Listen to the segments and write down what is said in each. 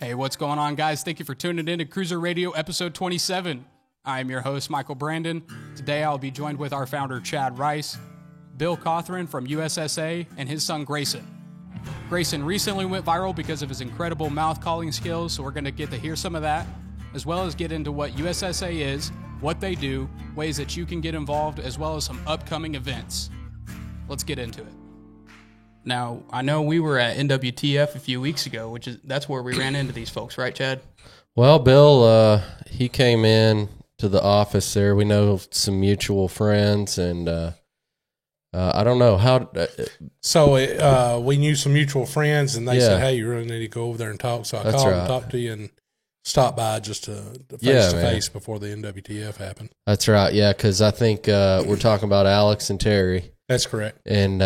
Hey, what's going on, guys? Thank you for tuning in to Cruiser Radio episode 27. I am your host, Michael Brandon. Today, I'll be joined with our founder, Chad Rice, Bill Cothran from USSA, and his son, Grayson. Grayson recently went viral because of his incredible mouth-calling skills, so we're going to get to hear some of that, as well as get into what USSA is, what they do, ways that you can get involved, as well as some upcoming events. Let's get into it. Now, I know we were at NWTF a few weeks ago, that's where we ran into these folks, right, Chad? Well, Bill, he came in to the office there. We know some mutual friends, and I don't know how. So we knew some mutual friends, and they said, "Hey, you really need to go over there and talk." So I called and talked to you and stopped by just to face to face before the NWTF happened. That's right, yeah, because I think we're talking about Alex and Terry. That's correct. And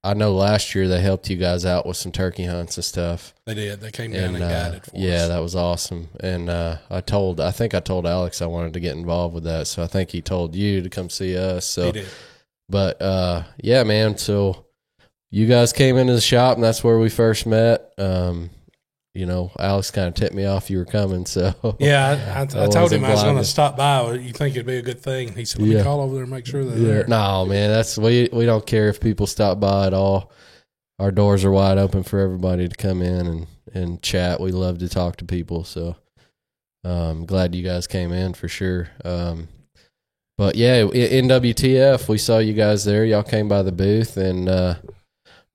I know last year they helped you guys out with some turkey hunts and stuff. They did. They came down and guided for us. Yeah, that was awesome. And I think I told Alex I wanted to get involved with that, so I think he told you to come see us. So, he did. But yeah, man. So you guys came into the shop, and that's where we first met. You know, Alex kind of tipped me off you were coming. So yeah, I told him I was going to stop by. You think it'd be a good thing? He said, "Let me call over there and make sure they're there." No, man, we don't care if people stop by at all. Our doors are wide open for everybody to come in and chat. We love to talk to people. So glad you guys came in for sure. But yeah, in WTF, we saw you guys there. Y'all came by the booth, and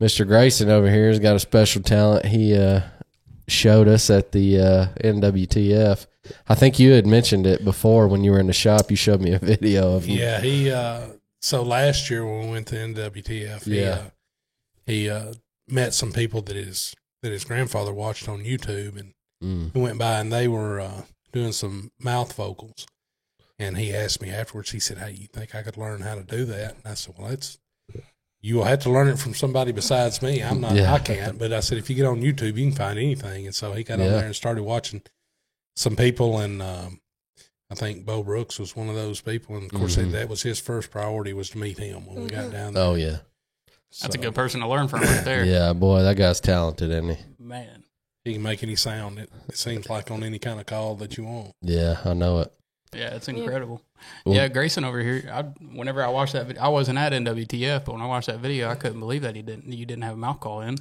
Mr. Grayson over here has got a special talent. He showed us at the NWTF. I think you had mentioned it before when you were in the shop. You showed me a video of him. Yeah, so last year when we went to NWTF, he met some people that his grandfather watched on YouTube, and he went by and they were doing some mouth vocals. And he asked me afterwards, he said, "Hey, you think I could learn how to do that?" And I said, "Well, you will have to learn it from somebody besides me. I can't." But I said, if you get on YouTube, you can find anything. And so he got on there and started watching some people. And I think Bo Brooks was one of those people. And, of course, that was his first priority, was to meet him when we got down there. Oh, yeah. That's a good person to learn from right there. Yeah, boy, that guy's talented, isn't he? Man. He can make any sound. It seems like on any kind of call that you want. Yeah, I know it. Yeah, it's incredible. Yeah, Grayson over here. Whenever I watched that video, I wasn't at NWTF, but when I watched that video, I couldn't believe that you didn't have a mouth call in.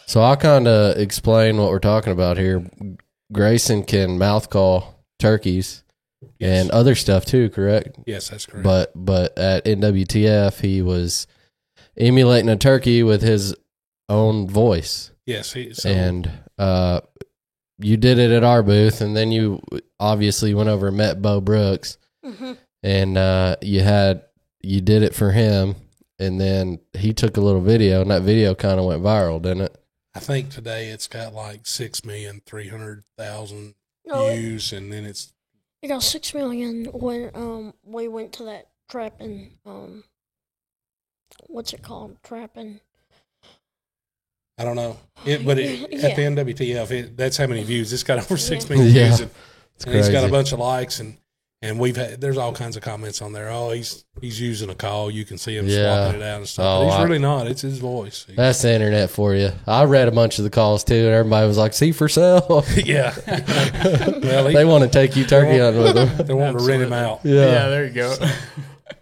So I'll kind of explain what we're talking about here. Grayson can mouth call turkeys and other stuff too, correct? Yes, that's correct. But at NWTF, he was emulating a turkey with his own voice. Yes, and you did it at our booth, and then you obviously went over and met Bo Brooks, and you did it for him, and then he took a little video, and that video kind of went viral, didn't it? I think today it's got like 6,300,000 views, and then it got 6 million when we went to that trapping. What's it called? Trapping. I don't know. At the NWTF, that's how many views. It's got over 6 million views, and it's got a bunch of likes, and there's all kinds of comments on there. Oh, he's using a call. You can see him swapping it out and stuff. But he's really not. It's his voice. That's the internet for you. I read a bunch of the calls too, and everybody was like, "See for sale." Yeah. Well, they want to take you turkey hunting with them. They want to rent him out. Yeah, there you go.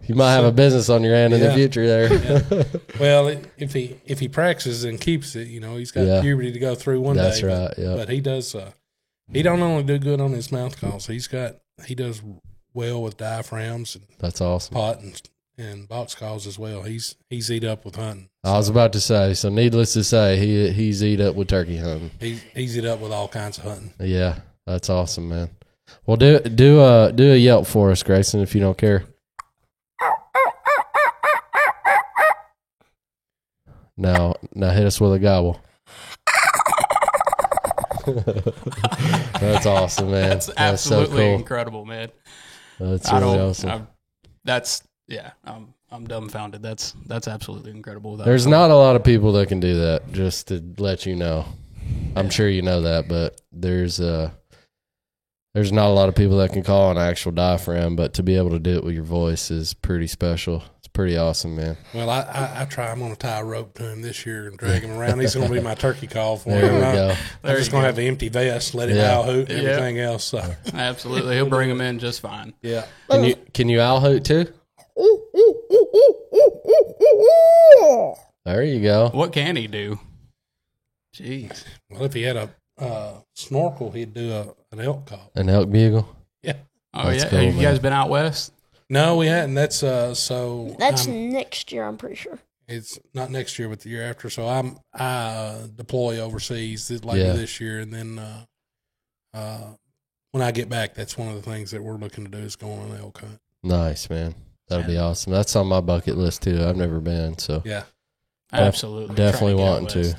You might have a business on your hand in the future there. Yeah. Well, if he practices and keeps it, he's got puberty to go through one day. That's right. Yeah. But he does. He don't only do good on his mouth calls. He does well with diaphragms. And that's awesome. Pot and box calls as well. He's eat up with hunting. I was about to say. So needless to say, he's eat up with turkey hunting. He's eat up with all kinds of hunting. Yeah, that's awesome, man. Well, do a yelp for us, Grayson, if you don't care. Now hit us with a gobble. That's awesome, man. That's absolutely so cool. Incredible, man. That's really awesome. I'm dumbfounded. That's absolutely incredible. There's not a lot of people that can do that, just to let you know. I'm sure you know that, but there's not a lot of people that can call an actual diaphragm, but to be able to do it with your voice is pretty special. It's pretty awesome, man. Well, I try. I'm going to tie a rope to him this year and drag him around. He's going to be my turkey call for There him. we go. I'm just going to have an empty vest, let him owl hoot, and everything else. So. Absolutely, he'll bring him in just fine. Yeah. Can you owl hoot too? There you go. What can he do? Jeez. Well, if he had a snorkel, he'd do an elk call. An elk bugle. Yeah. Oh, That's yeah. cool, Have you guys man. been out west? No, we hadn't. That's so. That's next year, I'm pretty sure. It's not next year, but the year after. So I deploy overseas later this year, and then when I get back, that's one of the things that we're looking to do is go on an elk hunt. Nice, man. That'll be awesome. That's on my bucket list too. I've never been, so Yeah. Absolutely. definitely Trying wanting get out to. west.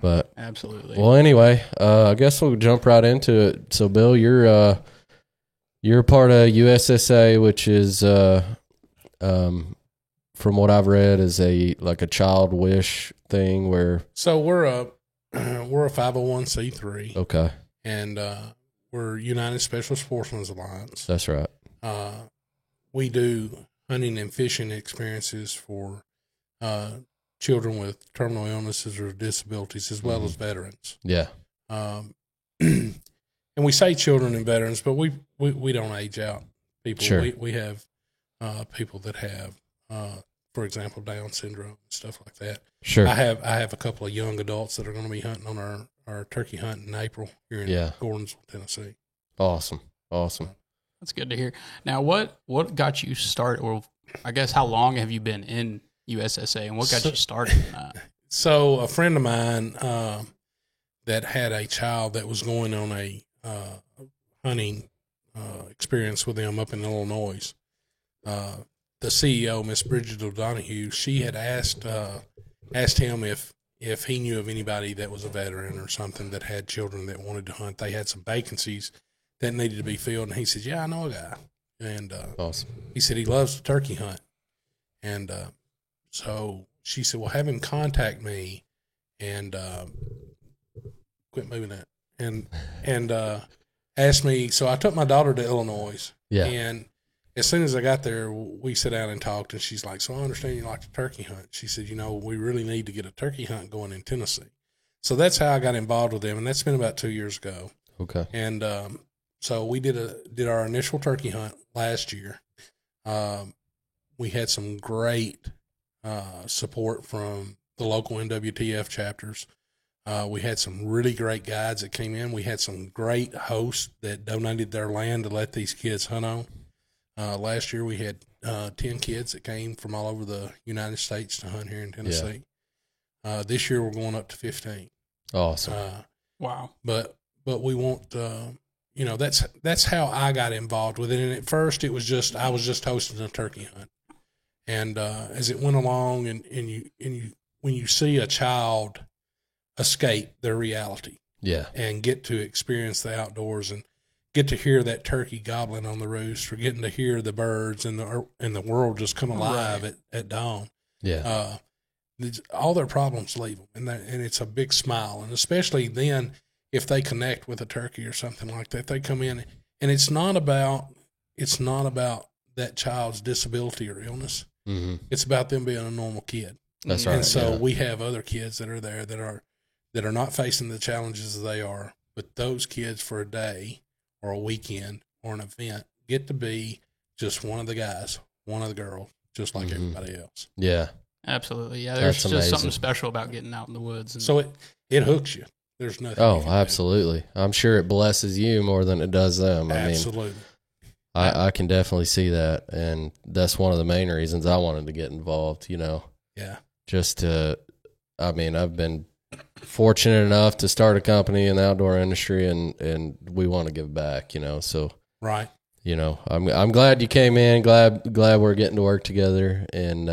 But Absolutely. well, anyway, I guess we'll jump right into it. So, Bill, you're a part of USSA, which is from what I've read, is a child wish thing where. So we're a 501c3. Okay, And we're United Special Sportsmen's Alliance. that's right. We do hunting and fishing experiences for children with terminal illnesses or disabilities, as well as veterans. Yeah, And we say children and veterans, but we don't age out people. Sure. We have people that have, for example, Down syndrome and stuff like that. sure. I have a couple of young adults that are going to be hunting on our turkey hunt in April here in Gordonsville, Tennessee. Awesome. That's good to hear. Now, what got you started, or I guess how long have you been in USSA, and what got you started in that? So a friend of mine that had a child that was going on a hunting experience with them up in Illinois, the CEO, Miss Bridget O'Donohue, she had asked him if he knew of anybody that was a veteran or something that had children that wanted to hunt. They had some vacancies that needed to be filled, and he said, "Yeah, I know a guy." And Awesome. he said he loves to turkey hunt, and so she said, "Well, have him contact me, and quit moving that." And asked me. So I took my daughter to Illinois, Yeah. and as soon as I got there, we sat down and talked. And she's like, "So I understand you like to turkey hunt." She said, "We really need to get a turkey hunt going in Tennessee." So that's how I got involved with them, and that's been about 2 years ago. Okay. And so we did our initial turkey hunt last year. We had some great support from the local NWTF chapters. We had some really great guides that came in. We had some great hosts that donated their land to let these kids hunt on. Last year we had 10 kids that came from all over the United States to hunt here in Tennessee. This year we're going up to 15. Awesome. Wow. But we want that's how I got involved with it. And at first it was I was just hosting a turkey hunt, and as it went along, and you when you see a child escape their reality Yeah. and get to experience the outdoors and get to hear that turkey gobbling on the roost, or getting to hear the birds and the world just come alive at dawn. Yeah. All their problems leave them, and it's a big smile. And especially then, if they connect with a turkey or something like that, they come in, and it's not about that child's disability or illness. Mm-hmm. It's about them being a normal kid. That's right. And so yeah. we have other kids that are there that are not facing the challenges that they are, but those kids for a day or a weekend or an event get to be just one of the guys, one of the girls, just like everybody else. Yeah. Absolutely. Yeah. There's That's just amazing. something special about getting out in the woods. And So it hooks you. There's nothing. you Oh, can do. absolutely. I'm sure it blesses you more than it does them. Absolutely. I can definitely see that. And that's one of the main reasons I wanted to get involved, Yeah. just to, I've been fortunate enough to start a company in the outdoor industry, and we want to give back, so, Right. I'm glad you came in, glad we're getting to work together, and,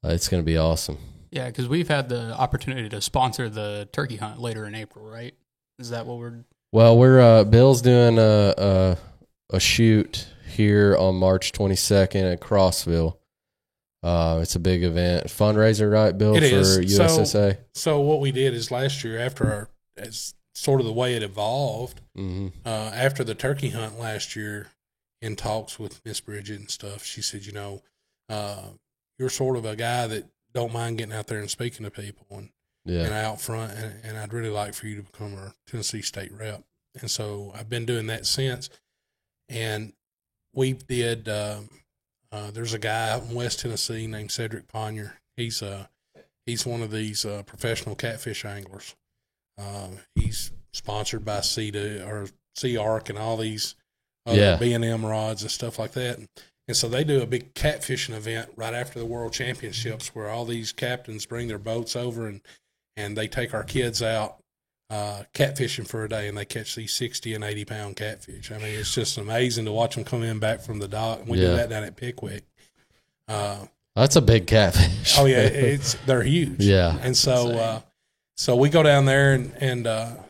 it's going to be awesome. yeah, because we've had the opportunity to sponsor the turkey hunt later in April, right? Is that what we're? Well, we're Bill's doing a shoot here on March 22nd at Crossville. It's a big event, fundraiser, right, Bill, It for is. USSA. So what we did is last year, after as sort of the way it evolved, after the turkey hunt last year, in talks with Miss Bridget and stuff, she said, you're sort of a guy that don't mind getting out there and speaking to people and out front. And I'd really like for you to become our Tennessee state rep. And so I've been doing that since. And we did, there's a guy out in West Tennessee named Cedric Ponyer. He's one of these professional catfish anglers. He's sponsored by Sea Arc and all these other B&M rods and stuff like that. And so they do a big catfishing event right after the World Championships where all these captains bring their boats over and they take our kids out catfishing for a day, and they catch these 60 and 80 pound catfish. I mean, it's just amazing to watch them come in back from the dock. And we do that down at Pickwick. That's a big catfish. Oh yeah, they're huge. Yeah, and so so we go down there, and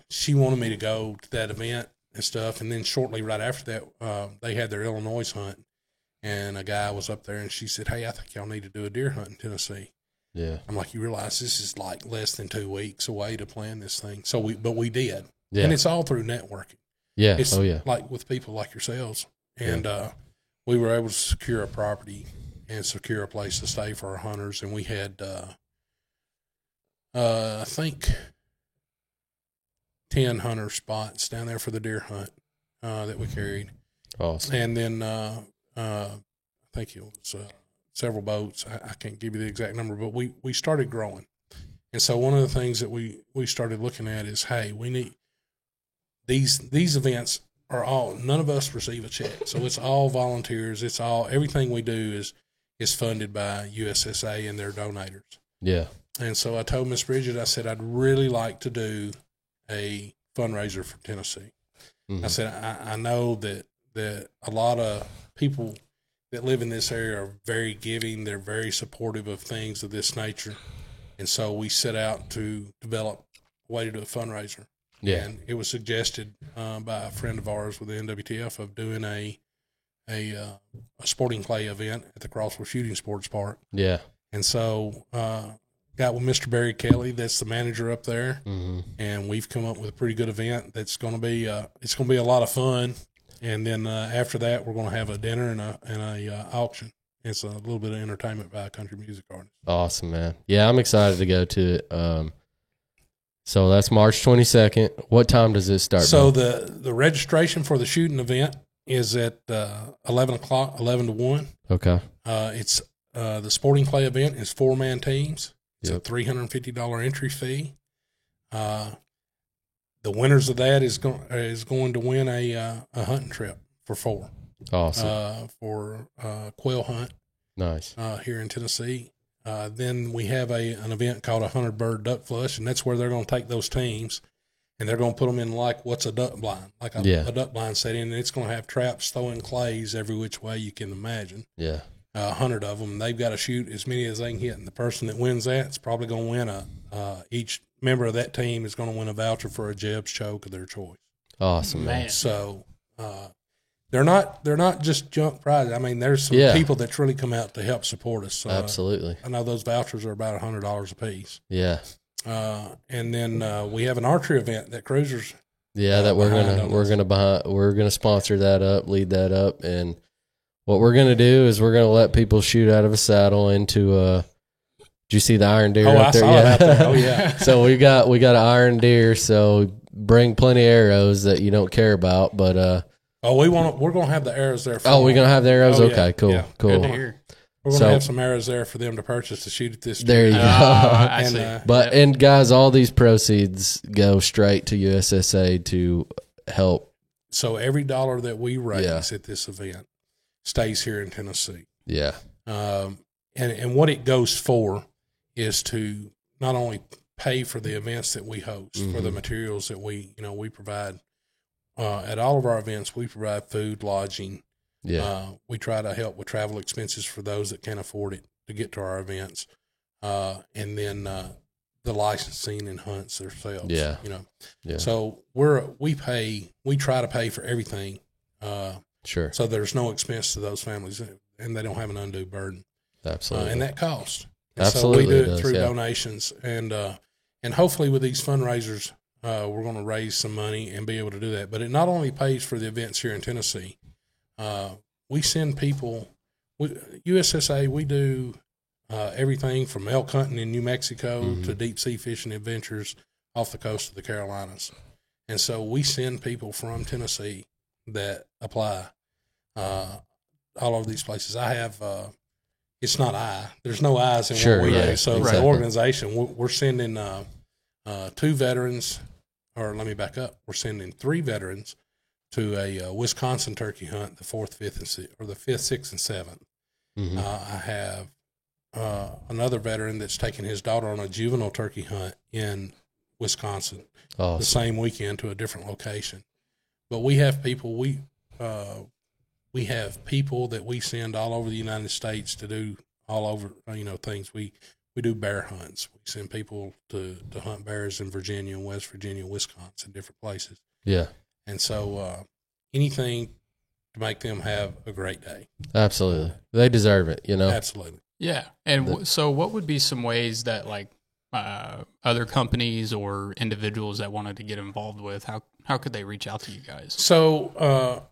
she wanted me to go to that event and stuff. And then shortly right after that, they had their Illinois hunt, and a guy was up there, and she said, "Hey, I think y'all need to do a deer hunt in Tennessee." Yeah, I'm like, you realize this is like less than 2 weeks away to plan this thing. So we did, yeah. And it's all through networking. Yeah, it's like with people like yourselves, and we were able to secure a property and secure a place to stay for our hunters, and we had I think 10 hunter spots down there for the deer hunt that we carried. Awesome. And then I think it was several boats. I can't give you the exact number, but we started growing. And so one of the things that we started looking at is, hey, we need these events are all, none of us receive a check. So it's all volunteers. It's all, everything we do is funded by USSA and their donators. Yeah. And so I told Miss Bridget, I said, I'd really like to do a fundraiser for Tennessee. Mm-hmm. I said, I know that a lot of people that live in this area are very giving. They're very supportive of things of this nature. And so we set out to develop a way to do a fundraiser. Yeah. And it was suggested by a friend of ours with the NWTF of doing a sporting clay event at the Crossville Shooting Sports Park. Yeah. And so got with Mr. Barry Kelly, that's the manager up there, and we've come up with a pretty good event that's going to be it's going to be a lot of fun. And then after that, we're going to have a dinner and a auction. It's a little bit of entertainment by a country music artist. Awesome, man. Yeah, I'm excited to go to it. So that's March 22nd. What time does this start? So the registration for the shooting event is at 11 o'clock, 11 to 1. Okay. It's the sporting clay event is 4-man teams. It's a $350 entry fee. The winners of that is going to win a hunting trip for 4. Awesome. For quail hunt. Nice. Here in Tennessee. Then we have an event called 100 bird duck flush, and that's where they're going to take those teams and they're going to put them in like what's a duck blind, like a duck blind setting, and it's going to have traps throwing clays every which way you can imagine. Yeah. 100 of them. They've got to shoot as many as they can hit, and the person that wins that is probably going to win each member of that team is going to win a voucher for a Jeb's choke of their choice. Awesome, man. So they're not just junk prizes. I mean, there's some people that really come out to help support us. So, absolutely. I know those vouchers are about $100 a piece. Yeah. And then we have an archery event that Cruisers. Yeah, that we're gonna sponsor that up, lead that up, and what we're gonna do is we're gonna let people shoot out of a saddle into did you see the iron deer up there? I saw it out there. Oh yeah. So we got an iron deer. So bring plenty of arrows that you don't care about, but we're gonna have the arrows there. We're gonna have the arrows. Okay, cool, cool. We're gonna have some arrows there for them to purchase to shoot at this. There you go. I see. And guys, all these proceeds go straight to USSA to help. So every dollar that we raise at this event stays here in Tennessee. Yeah. And what it goes for is to not only pay for the events that we host, for the materials that we provide. At all of our events, we provide food, lodging. Yeah. We try to help with travel expenses for those that can't afford it to get to our events. And then the licensing and hunts themselves. Yeah. Yeah. So we try to pay for everything. Sure. So there's no expense to those families, and they don't have an undue burden. Absolutely. And that costs. And absolutely. So we do it through donations, and hopefully with these fundraisers, we're going to raise some money and be able to do that. But it not only pays for the events here in Tennessee. We send people USSA, we do everything from elk hunting in New Mexico to deep sea fishing adventures off the coast of the Carolinas. And so we send people from Tennessee that apply all over these places. I have, it's not there's no I's in what we do. So the organization, we're sending 2 veterans, or let me back up. We're sending 3 veterans to a Wisconsin turkey hunt, the 4th, 5th, or the 5th, 6th, and 7th. I have another veteran that's taking his daughter on a juvenile turkey hunt in Wisconsin the same weekend to a different location. But we have people we have people that we send all over the United States to do all over things. We do bear hunts. We send people to hunt bears in Virginia, West Virginia, Wisconsin, different places. Yeah. And so anything to make them have a great day. Absolutely. They deserve it, Absolutely. Yeah. And so what would be some ways that other companies or individuals that wanted to get involved with, how could they reach out to you guys? So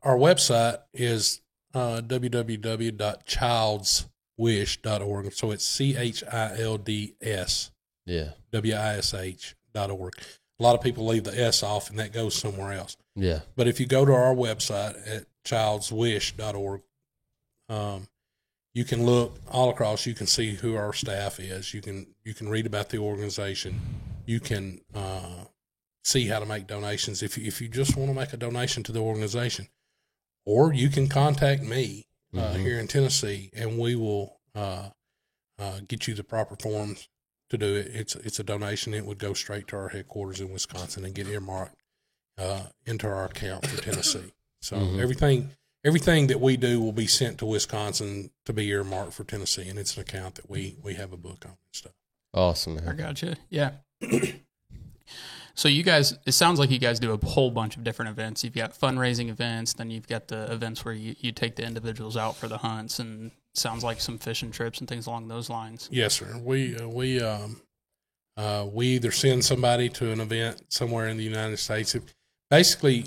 our website is www.childswish.org. So it's CHILDS. Yeah. WISH.org. A lot of people leave the S off and that goes somewhere else. Yeah. But if you go to our website at childswish.org, you can look all across. You can see who our staff is. You can read about the organization. You can see how to make donations if you just want to make a donation to the organization, or you can contact me here in Tennessee, and we will get you the proper forms to do it. It's a donation. It would go straight to our headquarters in Wisconsin and get earmarked into our account for Tennessee. So everything that we do will be sent to Wisconsin to be earmarked for Tennessee, and it's an account that we have a book on and stuff. Awesome, man. I gotcha. Yeah. So you guys, it sounds like you guys do a whole bunch of different events. You've got fundraising events, then you've got the events where you take the individuals out for the hunts, and sounds like some fishing trips and things along those lines. Yes, sir. We either send somebody to an event somewhere in the United States. Basically,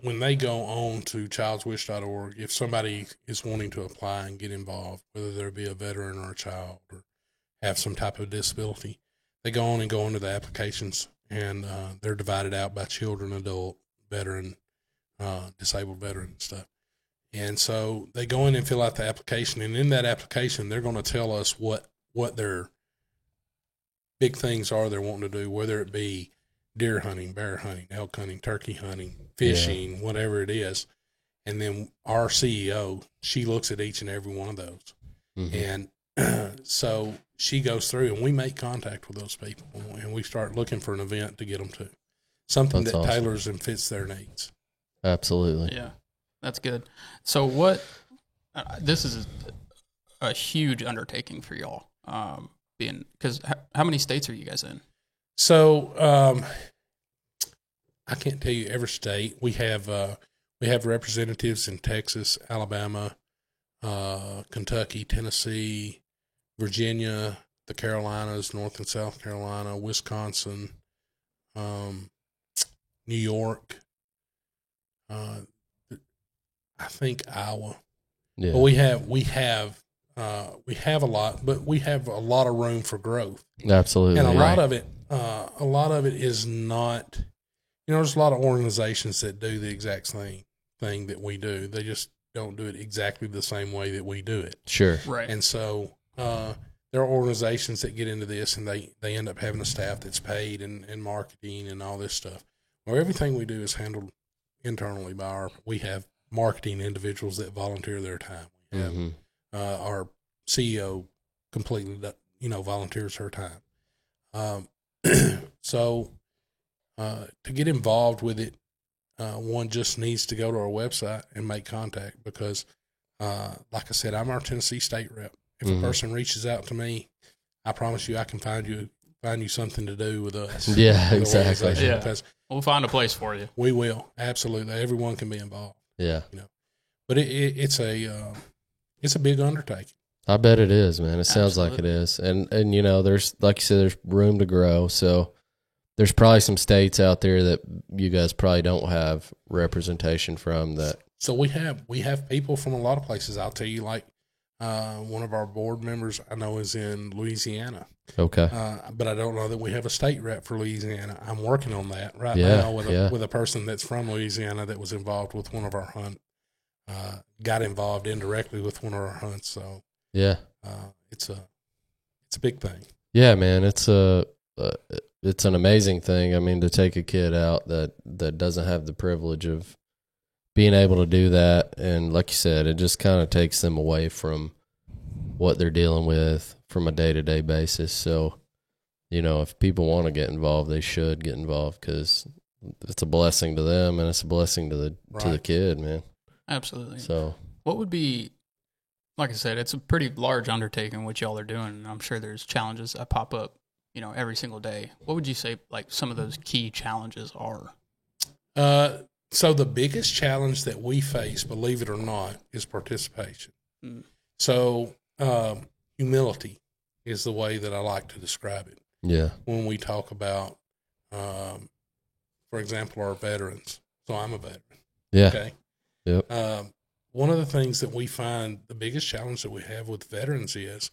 when they go on to childswish.org, if somebody is wanting to apply and get involved, whether there be a veteran or a child or have some type of disability, they go on and go into the applications, and they're divided out by children, adult, veteran, disabled veteran and stuff. And so they go in and fill out the application, and in that application, they're going to tell us what their big things are they're wanting to do, whether it be deer hunting, bear hunting, elk hunting, turkey hunting, fishing, whatever it is. And then our CEO, she looks at each and every one of those. And so she goes through, and we make contact with those people, and we start looking for an event to get them to. Something that tailors and fits their needs. Absolutely. Yeah, that's good. So what, this is a huge undertaking for y'all, because how many states are you guys in? So I can't tell you every state. We have representatives in Texas, Alabama, Kentucky, Tennessee, Virginia, the Carolinas, North and South Carolina, Wisconsin, New York, I think Iowa. Yeah. But we have a lot, but we have a lot of room for growth. Absolutely. And a lot of it is not, there's a lot of organizations that do the exact same thing that we do. They just don't do it exactly the same way that we do it. Sure. Right. And so there are organizations that get into this, and they end up having a staff that's paid and marketing and all this stuff. Well, everything we do is handled internally by we have marketing individuals that volunteer their time. We have our CEO completely, volunteers her time. So to get involved with it, one just needs to go to our website and make contact because, like I said, I'm our Tennessee state rep. If a person reaches out to me, I promise you I can find you something to do with us. Yeah, exactly. Yeah. Because we'll find a place for you. We will. Absolutely. Everyone can be involved. Yeah. But it's a big undertaking. I bet it is, man. It sounds like it is. And there's, like you said, there's room to grow. So there's probably some states out there that you guys probably don't have representation from that. So we have people from a lot of places. I'll tell you, like One of our board members I know is in Louisiana. Okay. But I don't know that we have a state rep for Louisiana. I'm working on that right Yeah, now with a person that's from Louisiana that was involved with one of our hunts. Got involved indirectly with one of our hunts. So yeah, it's a big thing. Yeah, man, it's an amazing thing. I mean, to take a kid out that doesn't have the privilege of being able to do that, and like you said, it just kind of takes them away from what they're dealing with from a day-to-day basis. So, if people want to get involved, they should get involved, because it's a blessing to them and it's a blessing to the kid, man. Absolutely. So, what would be, like I said, it's a pretty large undertaking what y'all are doing, and I'm sure there's challenges that pop up, every single day. What would you say, like, some of those key challenges are? So the biggest challenge that we face, believe it or not, is participation. Mm. So humility is the way that I like to describe it. Yeah. When we talk about, for example, our veterans. So I'm a veteran. Yeah. Okay. Yep. One of the things that we find the biggest challenge that we have with veterans is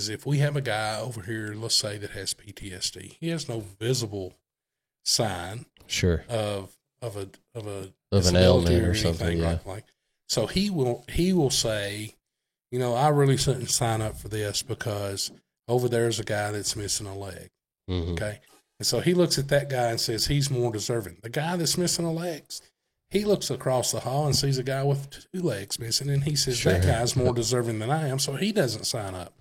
if we have a guy over here, let's say, that has PTSD, he has no visible sign sure of an ailment or something. Yeah. Like so he will say, I really shouldn't sign up for this because over there's a guy that's missing a leg. Mm-hmm. Okay. And so he looks at that guy and says he's more deserving. The guy that's missing a leg, he looks across the hall and sees a guy with 2 legs missing, and he says, that guy's more deserving than I am, so he doesn't sign up.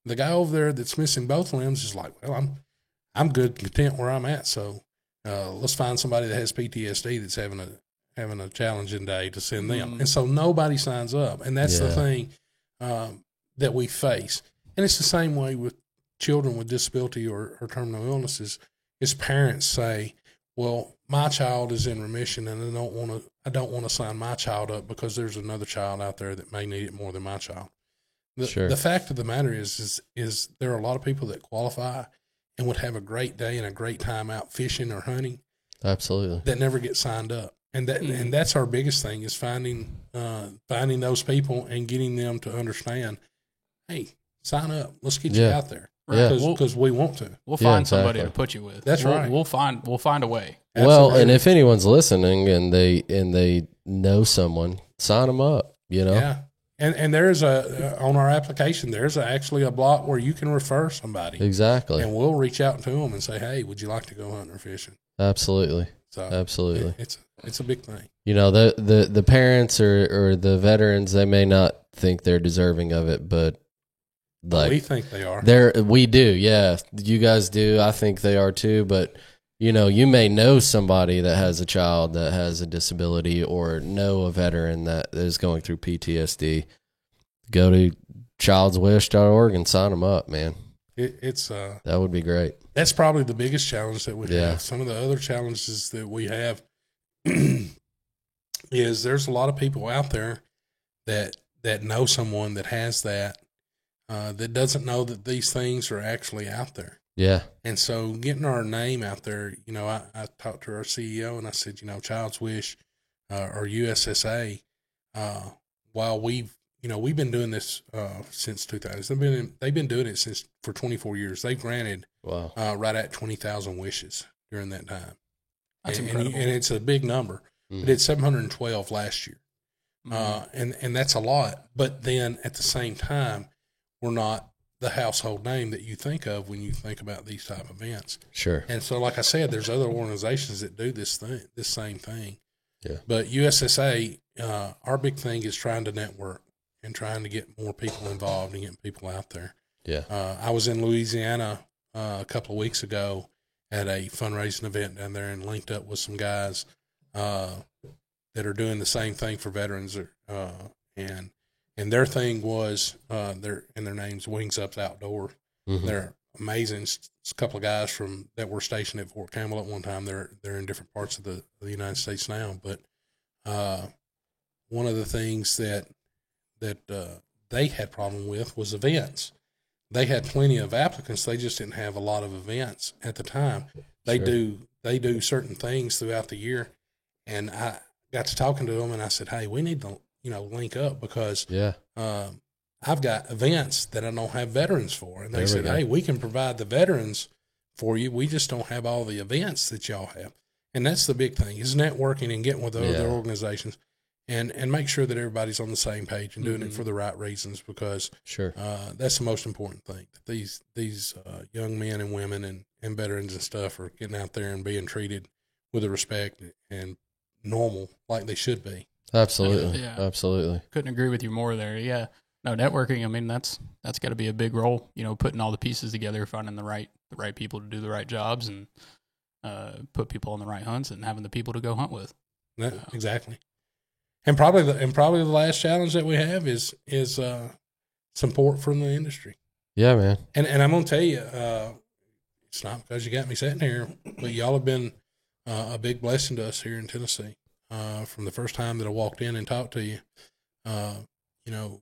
The guy over there that's missing both limbs is like, well, I'm good, content where I'm at, so let's find somebody that has PTSD that's having a challenging day to send them. Mm-hmm. And so nobody signs up, and that's the thing that we face. And it's the same way with children with disability or terminal illnesses. Is parents say, well, my child is in remission, and I don't want to sign my child up because there's another child out there that may need it more than my child. The fact of the matter is there are a lot of people that qualify and would have a great day and a great time out fishing or hunting. Absolutely. That never get signed up. And that's our biggest thing is finding those people and getting them to understand, hey, sign up. Let's get you out there. Because we want to. We'll find somebody to put you with. That's right. We'll find a way. Absolutely. Well, and if anyone's listening and they know someone, sign them up. Yeah. And there's on our application, there's actually a block where you can refer somebody. Exactly. And we'll reach out to them and say, hey, would you like to go hunting or fishing? Absolutely. So absolutely. It's a big thing. The parents or the veterans, they may not think they're deserving of it, but we think they are. We do, yeah. You guys do. I think they are too. But you may know somebody that has a child that has a disability, or know a veteran that is going through PTSD. Go to childswish.org and sign them up, man. That would be great. That's probably the biggest challenge that we have. Some of the other challenges that we have is there's a lot of people out there that know someone that has that doesn't know that these things are actually out there. Yeah. And so getting our name out there, I talked to our CEO and I said, Child's Wish or USSA, while we've been doing this since 2000. They've been doing it for 24 years. They've granted right at 20,000 wishes during that time. That's incredible. And it's a big number. We did 712 last year. And that's a lot. But then at the same time, we're not the household name that you think of when you think about these type of events. Sure. And so, like I said, there's other organizations that do this same thing. Yeah. But USSA, our big thing is trying to network and trying to get more people involved and getting people out there. Yeah. I was in Louisiana a couple of weeks ago at a fundraising event down there and linked up with some guys that are doing the same thing for veterans. And their thing was their name's Wings Up Outdoor. Mm-hmm. They're amazing. It's a couple of guys that were stationed at Fort Campbell at one time. They're in different parts of the United States now. But one of the things that they had problem with was events. They had plenty of applicants. They just didn't have a lot of events at the time. They do certain things throughout the year. And I got to talking to them, and I said, hey, we need to link up because I I've got events that I don't have veterans for. And they There we said, go. hey, we can provide the veterans for you. We just don't have all the events that y'all have. And that's the big thing is networking and getting with the other organizations and make sure that everybody's on the same page and doing it for the right reasons, because Sure. that's the most important thing. That these young men and women and veterans and stuff are getting out there and being treated with the respect and normal like they should be. Absolutely. Yeah. Absolutely. Couldn't agree with you more there. Yeah. No, networking, I mean, that's got to be a big role, you know, putting all the pieces together, finding the right people to do the right jobs and put people on the right hunts and having the people to go hunt with. Yeah, exactly. And probably the last challenge that we have is support from the industry. Yeah, man. And I'm gonna tell you, it's not because you got me sitting here, but y'all have been a big blessing to us here in Tennessee. From the first time that I walked in and talked to you, you know,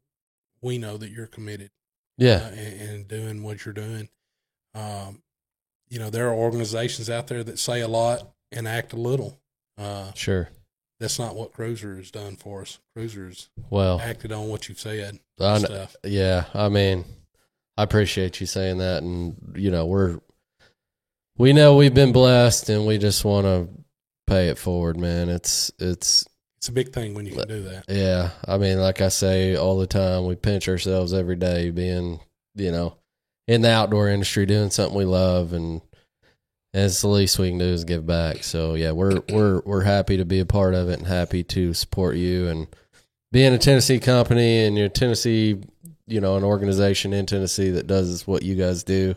we know that you're committed. Yeah. And doing what you're doing. You know, there are organizations out there that say a lot and act a little. Sure. That's not what Cruiser has done for us. Cruiser's Well, acted on what you've said. I and kn- stuff. yeah, I mean, I appreciate you saying that, and you know, we know we've been blessed, and we just want to pay it forward, man. It's It's a big thing when you can do that. yeah. I mean, like I say all the time, we pinch ourselves every day, being in the outdoor industry, doing something we love, and it's the least we can do is give back. So yeah, we're happy to be a part of it and happy to support you, and being a Tennessee company and your Tennessee, an organization in Tennessee that does what you guys do.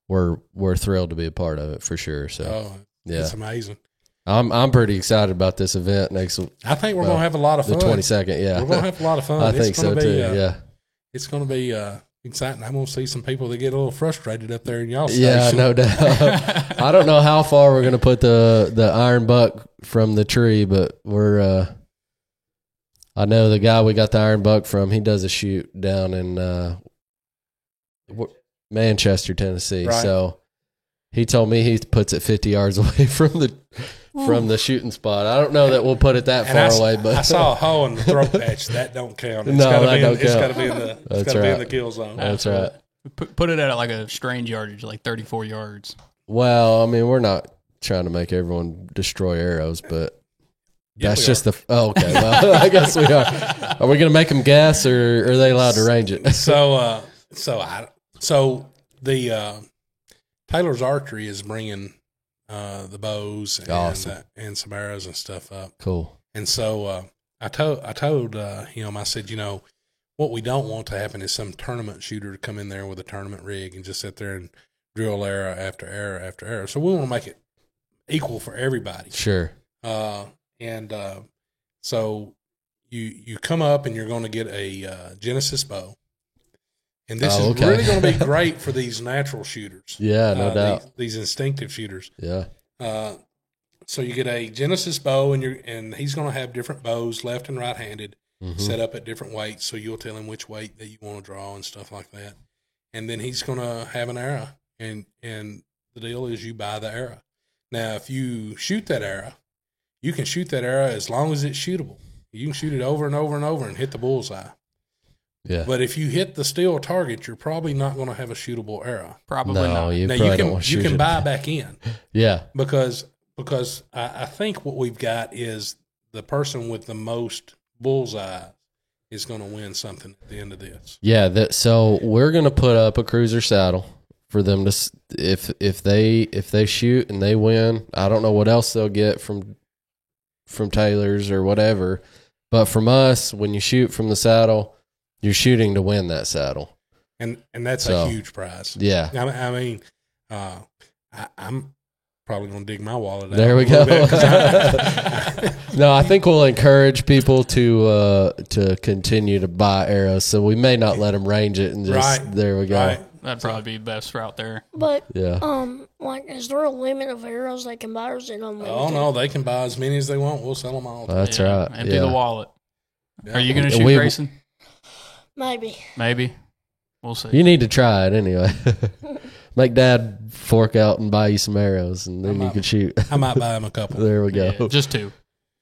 We're thrilled to be a part of it for sure. So yeah, it's amazing. I'm pretty excited about this event next. I think we're going to have a lot of fun. The 22nd, yeah, we're going to have a lot of fun. I think so too. Yeah, it's going to be exciting. I'm going to see some people that get a little frustrated up there in y'all station. Yeah, no doubt. I don't know how far we're going to put the iron buck from the tree, but I know the guy we got the iron buck from. He does a shoot down in Manchester, Tennessee. Right. So he told me he puts it 50 yards away from the shooting spot. I don't know that we'll put it that far away, but I saw a hole in the throat patch. That don't count. It's No, gotta that be don't It's count. got to be in the. It's got to be in the kill zone. that's right. Put it at like a strange yardage, like 34 yards. Well, I mean, we're not trying to make everyone destroy arrows, but Yeah, that's we just okay. Well, I guess we are. Are we going to make them guess, or are they allowed to range it? So the Taylor's Archery is bringing the bows and Awesome. And some arrows and stuff up. Cool. And so I told him, I said, what we don't want to happen is some tournament shooter to come in there with a tournament rig and just sit there and drill arrow after arrow after arrow. So we want to make it equal for everybody. Sure. So you come up and you're going to get a Genesis bow. And this is okay. really going to be great for these natural shooters. Yeah, no doubt. These instinctive shooters. Yeah. So you get a Genesis bow, and he's going to have different bows, left and right-handed, set up at different weights. So you'll tell him which weight that you want to draw and stuff like that. And then he's going to have an arrow, and the deal is you buy the arrow. Now, if you shoot that arrow, you can shoot that arrow as long as it's shootable. You can shoot it over and over and over and hit the bullseye. Yeah. But if you hit the steel target, you're probably not going to have a shootable arrow. Probably No, not. you Now probably don't want to you shoot can it. buy back in Yeah. because I think what we've got is the person with the most bullseye is going to win something at the end of this. Yeah. So we're going to put up a cruiser saddle for them to, if they shoot and they win. I don't know what else they'll get from Taylor's or whatever, but from us, when you shoot from the saddle, you're shooting to win that saddle. And that's So, a huge prize. Yeah. I mean, I'm probably going to dig my wallet out. There we a little go. bit 'cause No, I think we'll encourage people to continue to buy arrows. So we may not let them range it and just Right. there we go. Right. That'd probably be the best route there. But Yeah. is there a limit of arrows they can buy, or is it unlimited? Oh, no, they can buy as many as they want. We'll sell them all. That's Yeah, right. Empty Yeah. the wallet. Yeah. Are you going to shoot, We- Grayson? Maybe. Maybe. We'll see. You need to try it anyway. Make Dad fork out and buy you some arrows, and then you can shoot. I might buy them a couple. There we go. Yeah, just two.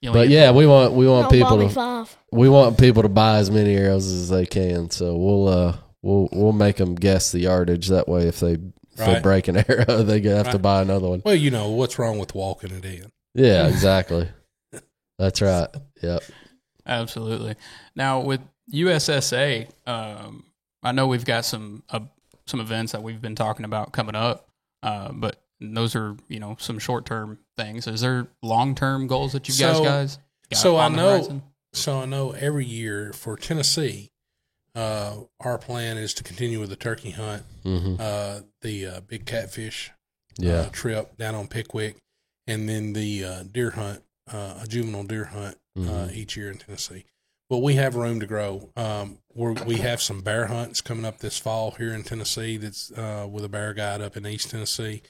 But yeah, we want No, people Bobby to 5. we want people to buy as many arrows as they can. So we'll make them guess the yardage. That way, if they break an arrow, they have to buy another one. Well, you know what's wrong with walking it in. Yeah, exactly. That's right. Yep. Absolutely. Now with USSA, I know we've got some events that we've been talking about coming up, but those are some short term things. Is there long term goals that you guys got So on the horizon? I know every year for Tennessee, our plan is to continue with the turkey hunt, the big catfish trip down on Pickwick, and then the deer hunt, a juvenile deer hunt each year in Tennessee. But we have room to grow. We have some bear hunts coming up this fall here in Tennessee. That's with a bear guide up in East Tennessee.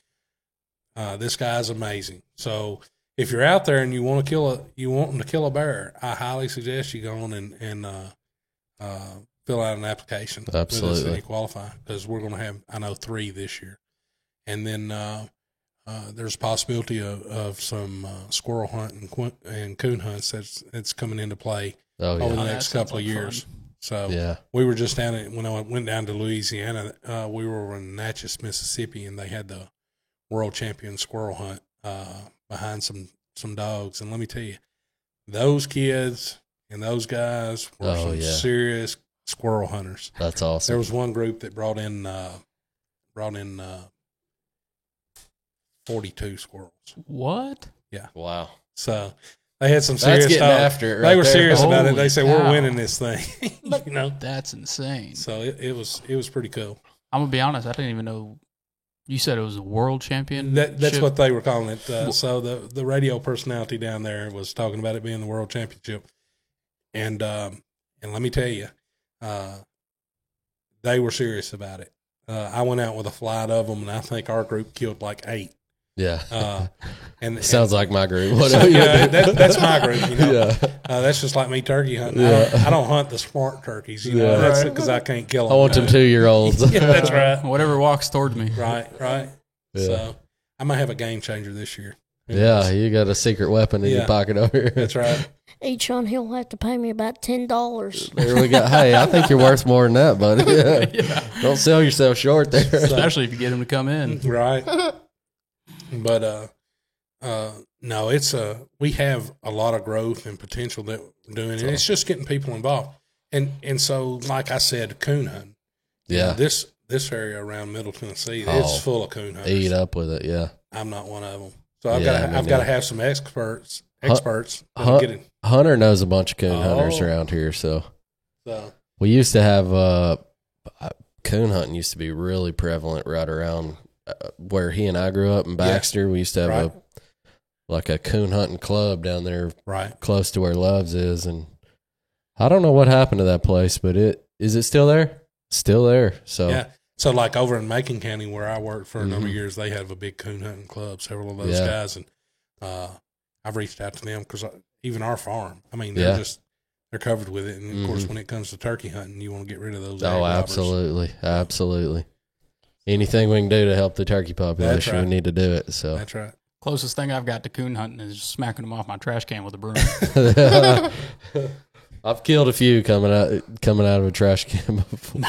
This guy's amazing. So if you're out there and you want them to kill a bear, I highly suggest you go on and fill out an application. Absolutely. With us and qualify, because we're going to have, I know, 3 this year. And then there's a possibility of some squirrel hunt and coon hunts that's coming into play over the next couple of years. Fun. So we were just when I went down to Louisiana, we were in Natchez, Mississippi, and they had the world champion squirrel hunt behind some dogs. And let me tell you, those kids and those guys were serious squirrel hunters. That's awesome. There was one group that brought in 42 squirrels. What? Yeah. Wow. So they had some serious getting dogs. after it they were there. serious about it. They said, Holy we're cow. winning this thing. That's insane. So it was pretty cool. I'm gonna be honest. I didn't even know. You said it was a world champion. That's what they were calling it. So the radio personality down there was talking about it being the world championship, and let me tell you, they were serious about it. I went out with a flight of them, and I think our group killed like 8. Yeah. And sounds like my group. That's my group. Yeah. That's just like me turkey hunting. Yeah. I don't hunt the smart turkeys. That's because I can't kill them. I want them 2-year-olds. Yeah, that's right. Whatever walks toward me. Right. Yeah. So I might have a game changer this year. Yeah, you got a secret weapon in your pocket over here. That's right. Each hunt, he'll have to pay me about $10. There we go. Hey, I think you're worth more than that, buddy. Yeah. Don't sell yourself short there. Especially if you get him to come in. Right. But no, it's we have a lot of growth and potential that we're doing, and it's just getting people involved. And so, like I said, coon hunting. Yeah. This area around Middle Tennessee, it's full of coon hunters. Eat up with it, yeah. I'm not one of them. So I've got to have some experts that'll get it. Hunter knows a bunch of coon hunters around here, so we used to have coon hunting used to be really prevalent right around where he and I grew up in Baxter. We used to have a coon hunting club down there, close to where Love's is, and I don't know what happened to that place, but is it still there? Still there. So yeah. So like over in Macon County where I worked for a number of years, they have a big coon hunting club. Several of those guys, and I've reached out to them because even our farm, I mean, they're covered with it. And of course, when it comes to turkey hunting, you want to get rid of those. Absolutely. Anything we can do to help the turkey population, we need to do it. So that's right. Closest thing I've got to coon hunting is smacking them off my trash can with a broom. I've killed a few coming out of a trash can before.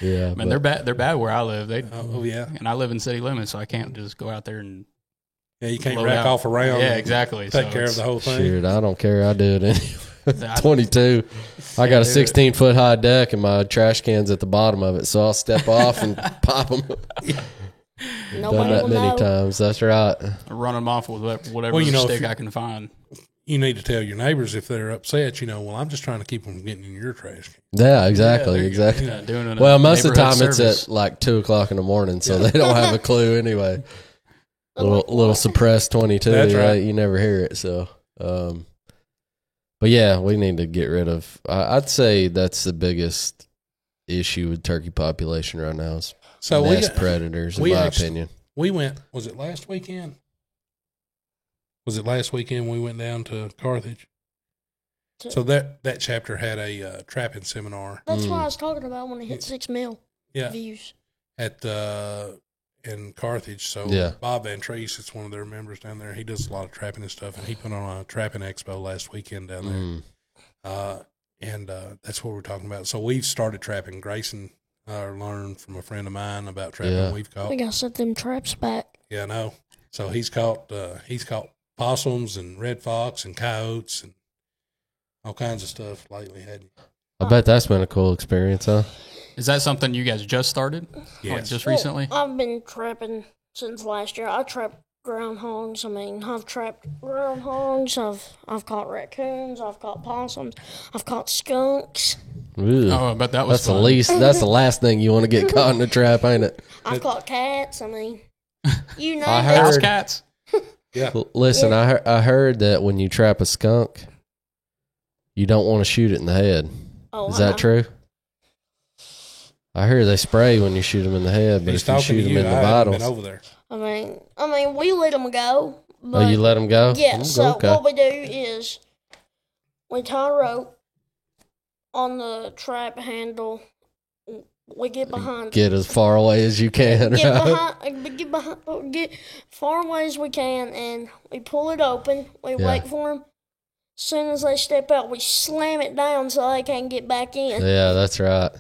Yeah, man, they're bad. They're bad where I live. And I live in city limits, so I can't just go out there and you can't rack off around. Yeah, exactly. Take care of the whole thing. Shoot, I don't care. I do it anyway. 22. I got a 16-foot high deck, and my trash can's at the bottom of it, so I'll step off and pop them. Done that many times. That's right. Run them off with whatever stick I can find. You need to tell your neighbors if they're upset. I'm just trying to keep them from getting in your trash can. Yeah, exactly. Doing well, most of the time it's at like 2:00 in the morning, so they don't have a clue anyway. Little suppressed 22. That's right. You never hear it. So, but yeah, we need to get rid of. I'd say that's the biggest issue with turkey population right now is nest predators. In my opinion, we went. Was it last weekend? We went down to Carthage. So that chapter had a trapping seminar. That's what I was talking about when it hit 6 mil views. And in Carthage. So Yeah. Bob Van Treese, it's one of their members down there. He does a lot of trapping and stuff, and he put on a trapping expo last weekend down there. And that's what we're talking about. So we've started trapping. Grayson learned from a friend of mine about trapping. Yeah. We've caught. We gotta set them traps back. Yeah, I know. So he's caught possums and red fox and coyotes and all kinds of stuff lately, hadn't you? I bet that's been a cool experience, huh? Is that something you guys just started? Yes. Like just recently? Well, I've been trapping since last year. I trapped groundhogs. I mean, I've trapped groundhogs. I've caught raccoons. I've caught possums. I've caught skunks. Ooh. Oh, I bet that was That's the fun. least. That's the last thing you want to get caught in a trap, ain't it? I've caught cats. I mean, you know, I that. House heard- cats. Yeah. Listen, I heard that when you trap a skunk, you don't want to shoot it in the head. Oh, Is that true? I hear they spray when you shoot them in the head, but He's if you talking shoot to them you. in I the haven't been vitals, over there. I mean, we let them go. oh, But you let them go? yeah. So okay. what we do is we tie a rope on the trap handle. We get behind. Get as far away as you can. Get Right? get far away as we can, and we pull it open. We Yeah. wait for them. As soon as they step out, we slam it down so they can't get back in. Yeah, that's right.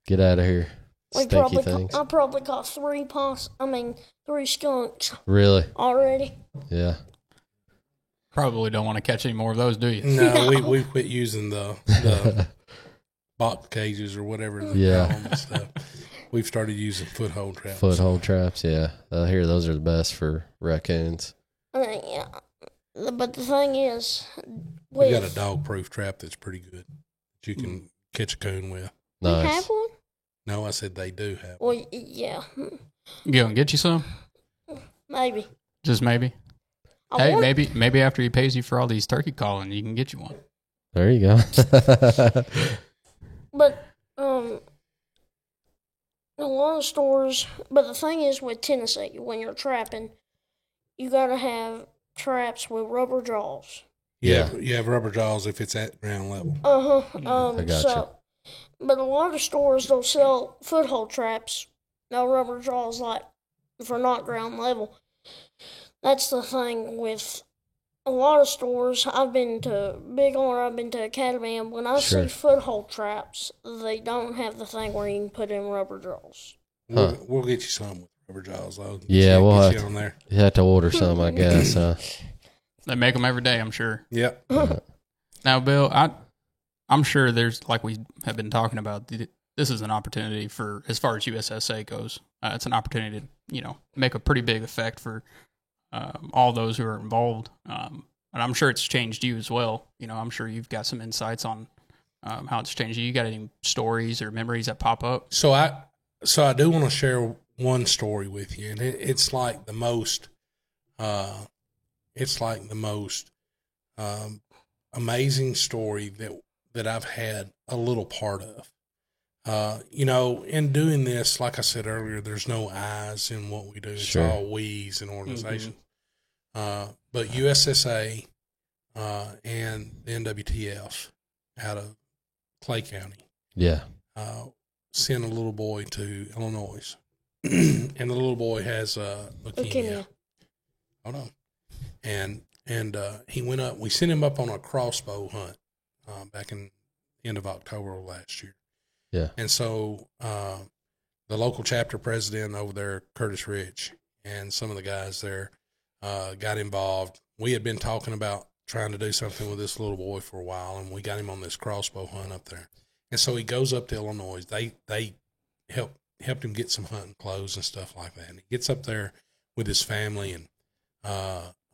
Get out of here, We stinky things. I probably caught 3 skunks Really? already. Yeah. Probably don't want to catch any more of those, do you? No, we quit using the box cages or whatever. They Yeah. call them and stuff. We've started using foothold traps. Foothold traps. Yeah, I hear those are the best for raccoons. I mean, yeah. But the thing is, We got a dog-proof trap that's pretty good that you can catch a coon with. we Nice. have one. No, I said they do have. Well, yeah, Go and get you some? maybe. Just maybe. I Hey, want- maybe after he pays you for all these turkey calling, you can get you one. There you go. But a lot of stores. But the thing is, with Tennessee, when you're trapping, you gotta have traps with rubber jaws. Yeah. You have rubber jaws if it's at ground level. I gotcha. So, but a lot of stores don't sell foothold traps, no rubber jaws, like for not ground level. That's the thing with a lot of stores. I've been to Big R, I've been to Academy, and when I Sure. see foothold traps, they don't have the thing where you can put in rubber jaws. Huh. We'll get you some with rubber jaws, though. Yeah, Get we'll you have on there. You have to order some, I guess. They make them every day, I'm sure. Yep. Now, Bill, I'm sure there's, like we have been talking about, this is an opportunity for, as far as USSA goes, it's an opportunity to, make a pretty big effect for all those who are involved. And I'm sure it's changed you as well. I'm sure you've got some insights on how it's changed you. You got any stories or memories that pop up? So I do want to share one story with you, and it's like the most, amazing story that I've had a little part of. In doing this, like I said earlier, there's no I's in what we do. It's Sure. all we's in organizations. But USSA and the NWTF out of Clay County Yeah. sent a little boy to Illinois, and the little boy has leukemia. Hold on, and he went up. We sent him up on a crossbow hunt back in the end of October of last year. Yeah. And so the local chapter president over there, Curtis Rich, and some of the guys there got involved. We had been talking about trying to do something with this little boy for a while, and we got him on this crossbow hunt up there. And so he goes up to Illinois. They helped him get some hunting clothes and stuff like that. And he gets up there with his family, and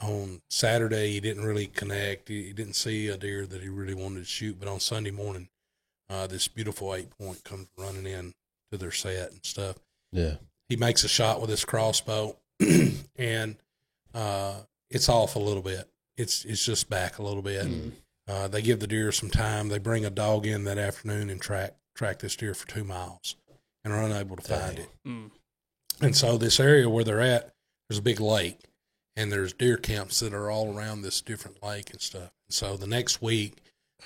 on Saturday he didn't really connect. He didn't see a deer that he really wanted to shoot. But on Sunday morning, this beautiful 8-point comes running in to their set and stuff. Yeah. He makes a shot with his crossbow, and it's off a little bit. It's just back a little bit. They give the deer some time. They bring a dog in that afternoon and track this deer for 2 miles and are unable to find it. And so this area where they're at, there's a big lake, and there's deer camps that are all around this different lake and stuff. And so the next week,